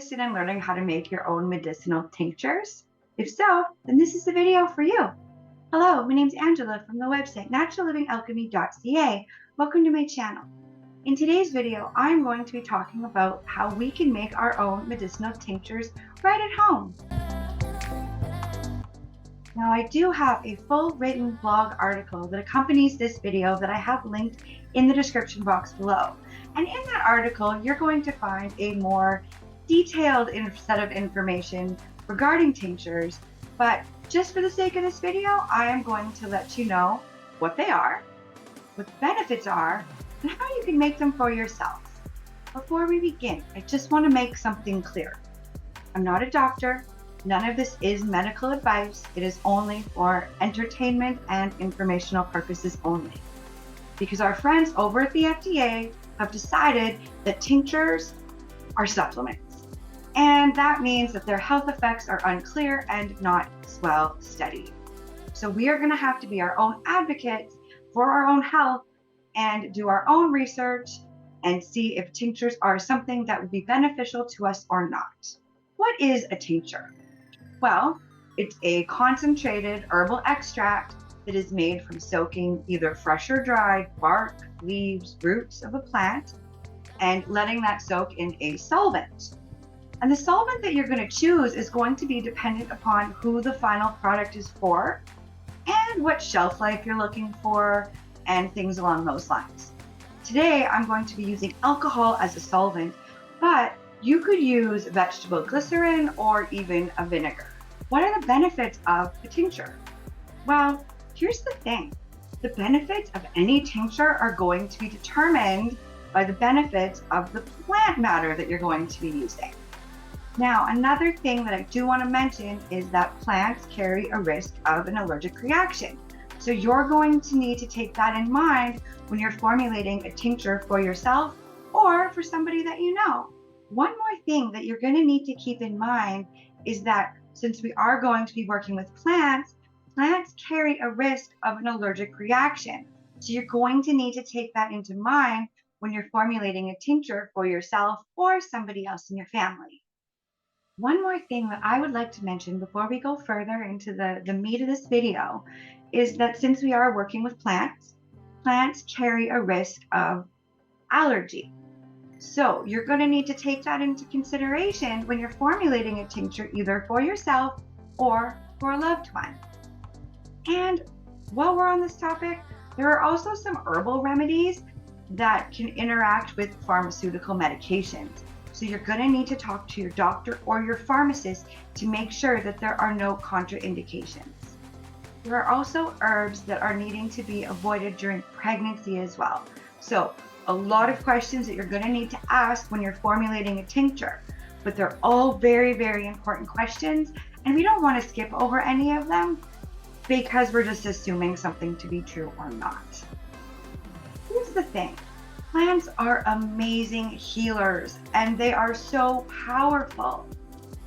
interested in learning how to make your own medicinal tinctures? If so, then this is the video for you. Hello, my name's Angela from the website naturallivingalchemy.ca. Welcome to my channel. In today's video, I'm going to be talking about how we can make our own medicinal tinctures right at home. Now, I do have a full written blog article that accompanies this video that I have linked in the description box below. And in that article, you're going to find a more detailed set of information regarding tinctures. But just for the sake of this video, I am going to let you know what they are, what the benefits are, and how you can make them for yourself. Before we begin, I just want to make something clear. I'm not a doctor. None of this is medical advice. It is only for entertainment and informational purposes only. Because our friends over at the FDA have decided that tinctures are supplements. And that means that their health effects are unclear and not well studied. So we are going to have to be our own advocates for our own health and do our own research and see if tinctures are something that would be beneficial to us or not. What is a tincture? Well, it's a concentrated herbal extract that is made from soaking either fresh or dried bark, leaves, roots of a plant, and letting that soak in a solvent. And the solvent that you're going to choose is going to be dependent upon who the final product is for and what shelf life you're looking for and things along those lines. Today, I'm going to be using alcohol as a solvent, but you could use vegetable glycerin or even a vinegar. What are the benefits of a tincture? Well, here's the thing. The benefits of any tincture are going to be determined by the benefits of the plant matter that you're going to be using. Now, another thing that I do want to mention is that plants carry a risk of an allergic reaction. So you're going to need to take that in mind when you're formulating a tincture for yourself or for somebody that you know. One more thing that you're going to need to keep in mind is that since we are going to be working with plants, plants carry a risk of an allergic reaction. So you're going to need to take that into mind when you're formulating a tincture for yourself or somebody else in your family. One more thing that I would like to mention before we go further into the meat of this video is that since we are working with plants, plants carry a risk of allergy. So you're going to need to take that into consideration when you're formulating a tincture either for yourself or for a loved one. And while we're on this topic, there are also some herbal remedies that can interact with pharmaceutical medications. So you're going to need to talk to your doctor or your pharmacist to make sure that there are no contraindications. There are also herbs that are needing to be avoided during pregnancy as well. So a lot of questions that you're going to need to ask when you're formulating a tincture, but they're all very, very important questions, and we don't want to skip over any of them because we're just assuming something to be true or not. Here's the thing. Plants are amazing healers, and they are so powerful.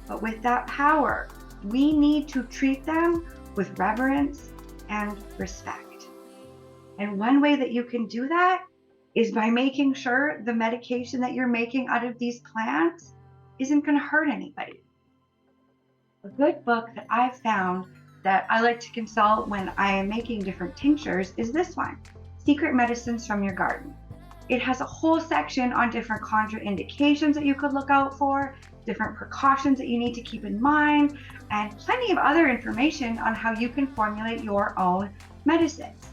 But with that power, we need to treat them with reverence and respect. And one way that you can do that is by making sure the medication that you're making out of these plants isn't going to hurt anybody. A good book that I've found that I like to consult when I am making different tinctures is this one, Secret Medicines from Your Garden. It has a whole section on different contraindications that you could look out for, different precautions that you need to keep in mind, and plenty of other information on how you can formulate your own medicines.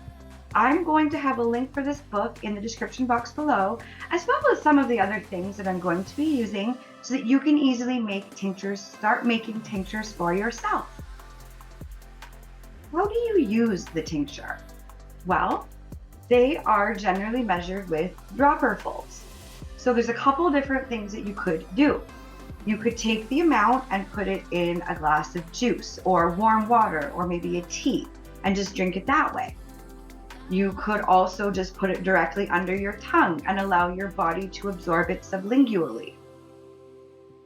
I'm going to have a link for this book in the description box below, as well as some of the other things that I'm going to be using so that you can easily make tinctures, start making tinctures for yourself. How do you use the tincture? Well, they are generally measured with dropperfuls. So there's a couple different things that you could do. You could take the amount and put it in a glass of juice or warm water or maybe a tea and just drink it that way. You could also just put it directly under your tongue and allow your body to absorb it sublingually.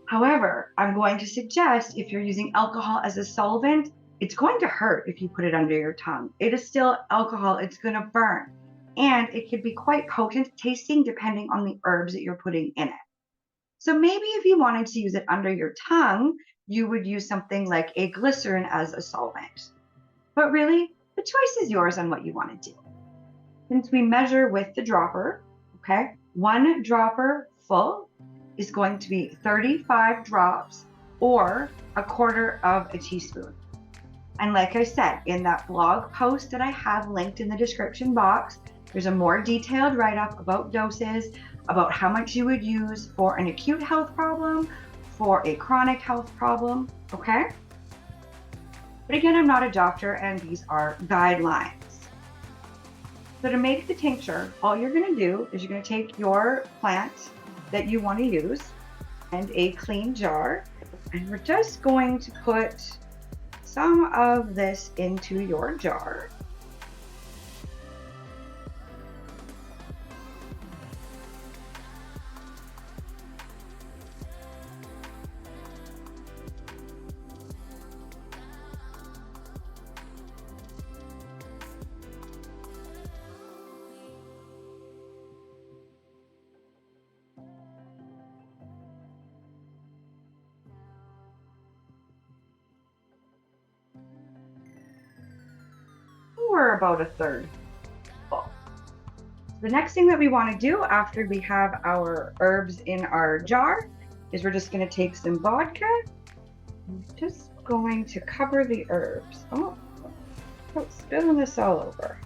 However, I'm going to suggest if you're using alcohol as a solvent, it's going to hurt if you put it under your tongue. It is still alcohol, it's going to burn. And it can be quite potent tasting depending on the herbs that you're putting in it. So maybe if you wanted to use it under your tongue, you would use something like a glycerin as a solvent. But really, the choice is yours on what you want to do. Since we measure with the dropper, okay, 1 dropper full is going to be 35 drops or 1/4 teaspoon. And like I said, in that blog post that I have linked in the description box, there's a more detailed write-up about doses, about how much you would use for an acute health problem, for a chronic health problem, okay? But again, I'm not a doctor and these are guidelines. So to make the tincture, all you're gonna do is you're gonna take your plant that you wanna use and a clean jar, and we're just going to put some of this into your jar. Or about 1/3 full. The next thing that we want to do after we have our herbs in our jar is we're just going to take some vodka. I'm just going to cover the herbs. Oh, spilling this all over.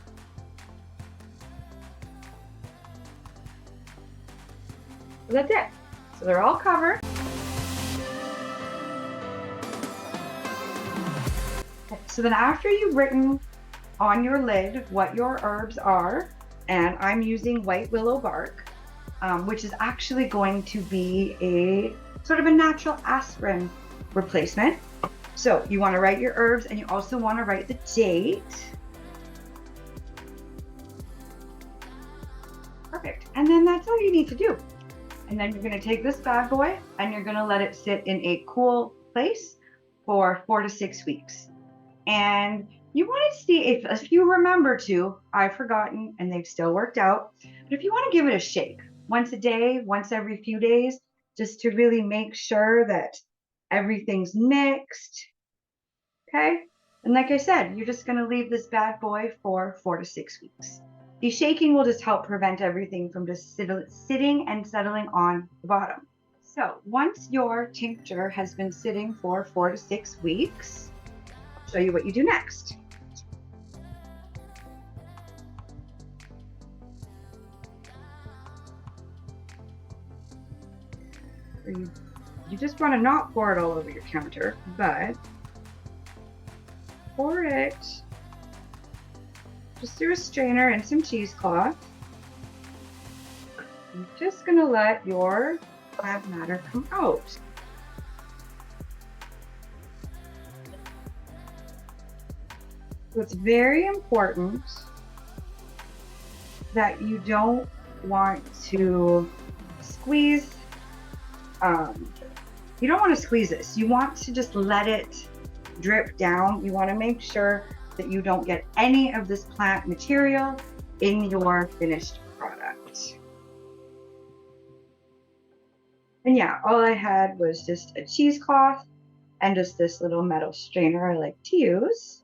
So that's it. So they're all covered. So then after you've written on your lid what your herbs are, and I'm using white willow bark, which is actually going to be a sort of a natural aspirin replacement. So you want to write your herbs and you also want to write the date. Perfect. And then that's all you need to do. And then you're going to take this bad boy and you're going to let it sit in a cool place for 4 to 6 weeks. And you want to see if you remember to, I've forgotten and they've still worked out, but if you want to give it a shake once a day, once every few days, just to really make sure that everything's mixed, okay? And like I said, you're just going to leave this bad boy for 4 to 6 weeks. The shaking will just help prevent everything from just sitting and settling on the bottom. So once your tincture has been sitting for 4 to 6 weeks, I'll show you what you do next. You just want to not pour it all over your counter, but pour it just through a strainer and some cheesecloth. You're just going to let your plant matter come out. So it's very important that you don't want to squeeze. You don't want to squeeze this. You want to just let it drip down. You want to make sure that you don't get any of this plant material in your finished product. And yeah, all I had was just a cheesecloth and just this little metal strainer I like to use.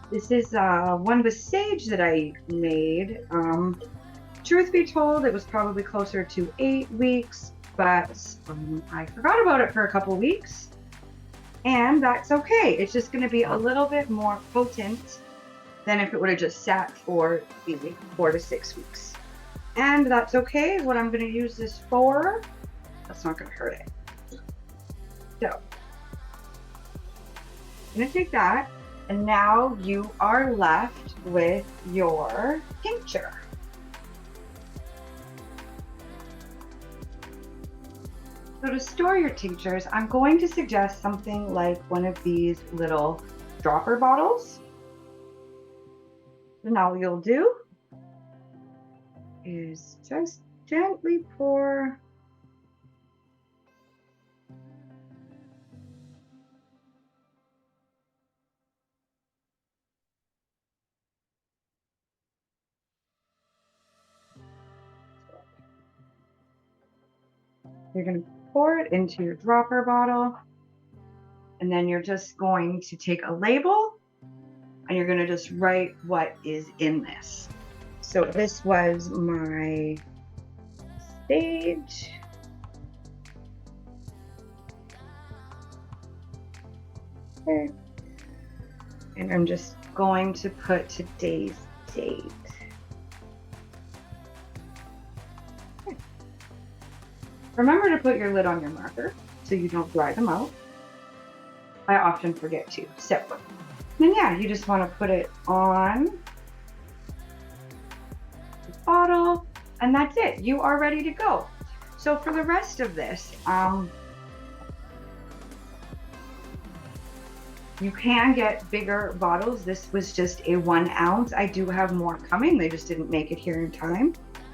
This is one with sage that I made. Truth be told, it was probably closer to 8 weeks, but I forgot about it for a couple weeks. And that's okay. It's just going to be a little bit more potent than if it would have just sat for maybe 4 to 6 weeks. And that's okay. What I'm going to use this for, that's not going to hurt it. So I'm going to take that. And now you are left with your tincture. So to store your tinctures, I'm going to suggest something like one of these little dropper bottles. So now what you'll do is just gently pour . You're going to pour it into your dropper bottle, and then you're just going to take a label and you're going to just write what is in this. So this was my sage. Okay. And I'm just going to put today's date. Okay. Remember to put your lid on your marker so you don't dry them out. I often forget to. So then yeah, you just want to put it on the bottle and that's it. You are ready to go. So for the rest of this, you can get bigger bottles. This was just a 1 ounce. I do have more coming. They just didn't make it here in time.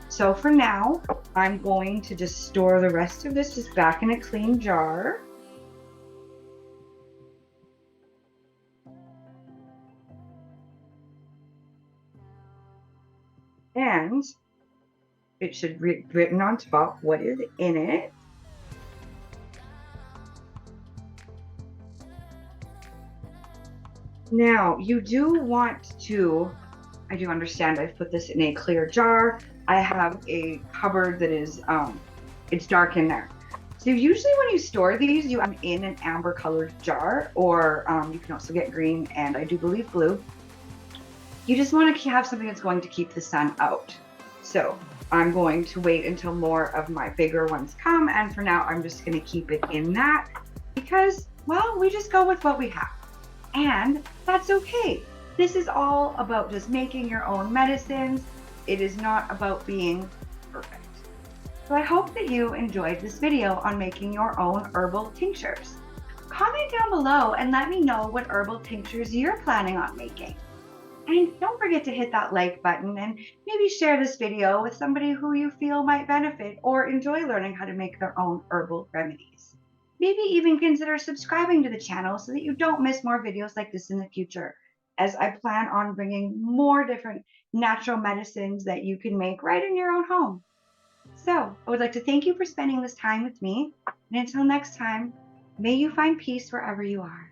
So for now, I'm going to just store the rest of this just back in a clean jar. And it should be written on top what is in it. Now, you do want to, I do understand I've put this in a clear jar. I have a cupboard that is, it's dark in there. So usually when you store these, you have in an amber colored jar, or you can also get green and I do believe blue. You just want to have something that's going to keep the sun out. So I'm going to wait until more of my bigger ones come. And for now, I'm just going to keep it in that because, well, we just go with what we have. And that's okay. This is all about just making your own medicines. It is not about being perfect. So I hope that you enjoyed this video on making your own herbal tinctures. Comment down below and let me know what herbal tinctures you're planning on making. And don't forget to hit that like button and maybe share this video with somebody who you feel might benefit or enjoy learning how to make their own herbal remedies. Maybe even consider subscribing to the channel so that you don't miss more videos like this in the future, as I plan on bringing more different natural medicines that you can make right in your own home. So I would like to thank you for spending this time with me. And until next time, may you find peace wherever you are.